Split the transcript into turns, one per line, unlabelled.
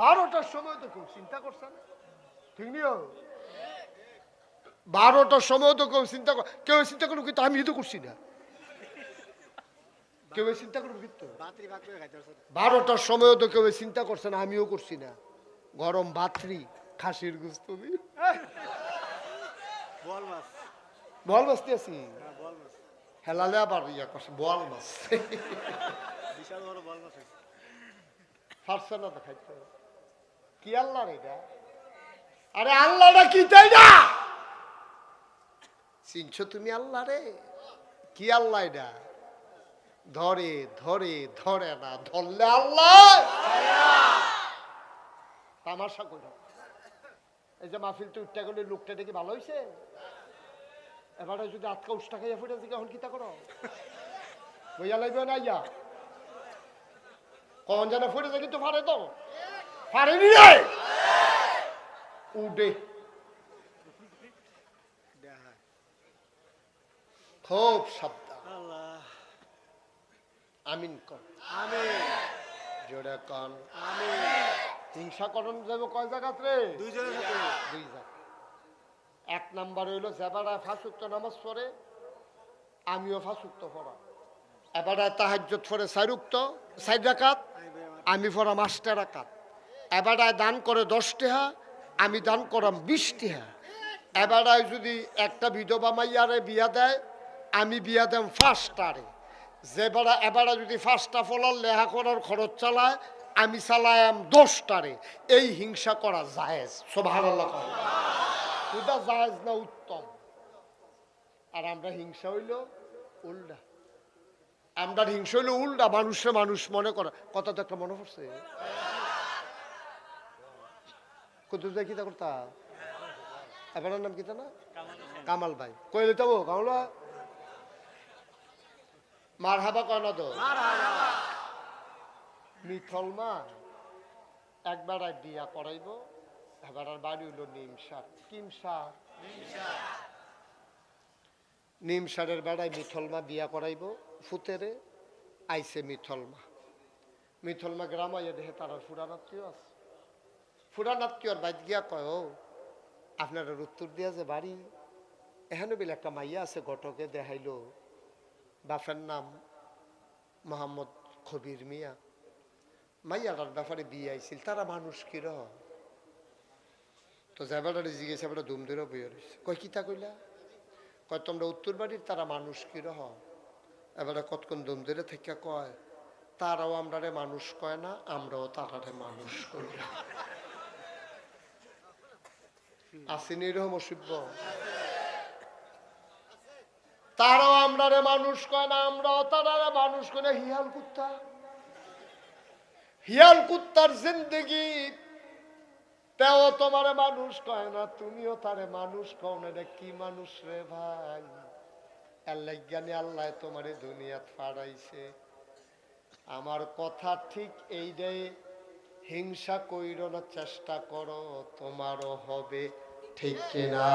12টার সময় তো কেউ চিন্তা করছে না, ঠিক নিও? 12টার সময় তো কেউ চিন্তা করুক, কিন্তু আমি তো করছি না। কেউ চিন্তা করুক, কিন্তু 12টার সময় তো কেউ চিন্তা করছে না, আমিও করছি না। গরম ভাতরি খাসির গুস্ত দিয়ে বল মাছতে আছি, হেলালে আবার ইয়া করছে বল মাছ। পারছে না তো খাইতে। কি আল্লাহ রে এটা? আরে আল্লাহটা কি তাই না? চিনছো তুমি আল্লাহ রে? কি আল্লাহ এটা? ধরে ধরে ধরে না, ধরলে আল্লাহ তামাশা করো। এই যে মাহফিল তো উঠতে গেলে লোকটা দেখি ভালো হয়েছে, এবারে যদি আটকা উষ্টা খাইয়া ফুটে এখন কিতা করো? বইয়া লাগবে না ইয়া কখন যেন ফুটেছে, কিন্তু ফারে তো ফারেনি রে, উডে খুব সাবধান। আমিন কর, জোরে কন। হিংসা করণ যাবো কয় জায়গাত রে? দুই জায়গা। এক নাম্বার হইল যেবারা ফাঁসুক্ত নামাজ পড়ে, আমিও ফাঁসুক্ত পড়া। এবারে তাহাজ্জুদ পড়ে 4 রাকাত, আমি পড়াম 8 রাকাত। এবারে দান করে 10 টাকা, আমি দান করাম 20 টাকা। এবারে যদি একটা বিধবা মাইয়ারে বিয়া দেয়, আমি বিয়া দেম 5টারে। এবারে যদি 5টা ফলার লেহা করার খরচ চালায়, আমি চালায়াম 10টারে। এই হিংসা করা জায়েজ? সুবহানাল্লাহ। এটা জায়েজ না উত্তম? আর আমরা হিংসা হইল উল্টা, আমরা হিংসা হইল উল্টা, মানুষে মানুষ মনে করে। কথা তো একটা মনে পড়ছে, কত কিতা করতা এবার নাম কিতা না, কামাল ভাই কইলে তো কামাল মার হাবা কয় না তো। মিথল মা একবার বিয়া করাইব, এবার আর বাড়ি হইল নিমসার। কিমসার? নিমসারের বেড়ায় মিথলমা বিয়া করাইব ফুতেরে। আইসে মিথলমা গ্রাম আইয়া দেখে তার ফুরানাত্মীয় আছে। ফুরানাত্মীয়র বাইত গিয়া কয়, ও আপনার উত্তর দিয়া যে বাড়ি, এখানে বেলে একটা মাইয়া আছে, ঘটকে দেখাইল, বাপের নাম মোহাম্মদ খবির মিয়া। মাইয়াটার ব্যাপারে বিয়ে আইছিল, তারা মানুষ কির? তো যাবারে জিজ্ঞেস এবার ধুম ধরে বইয়া রয়েছে। কয় কিতা কইলা? কয় তোমরা উত্তর বাড়ির তারা মানুষ কি রহ? এবারে কতক্ষণ দম ধরে থেকে কয়, তারাও আমরারে মানুষ কয় না, আমরাও তারারে মানুষ করি না। আসেনি এরকম অসভ্য? তারাও আমরারে মানুষ কয় না, আমরাও তারারে মানুষ করি না। হিয়াল কুত্তার জিন্দেগি, তেও তোমারে মানুষ কয় না, তুমিও তারে মানুষ কও না। এটা কি মানুষ রে ভাই? আল্লাহ জ্ঞানী, আল্লাহ তোমারে দুনিয়াত ফাড়াইছে। আমার কথা ঠিক এই রে, হিংসা কইরো না, চেষ্টা করো, তোমারও হবে, ঠিক কিনা?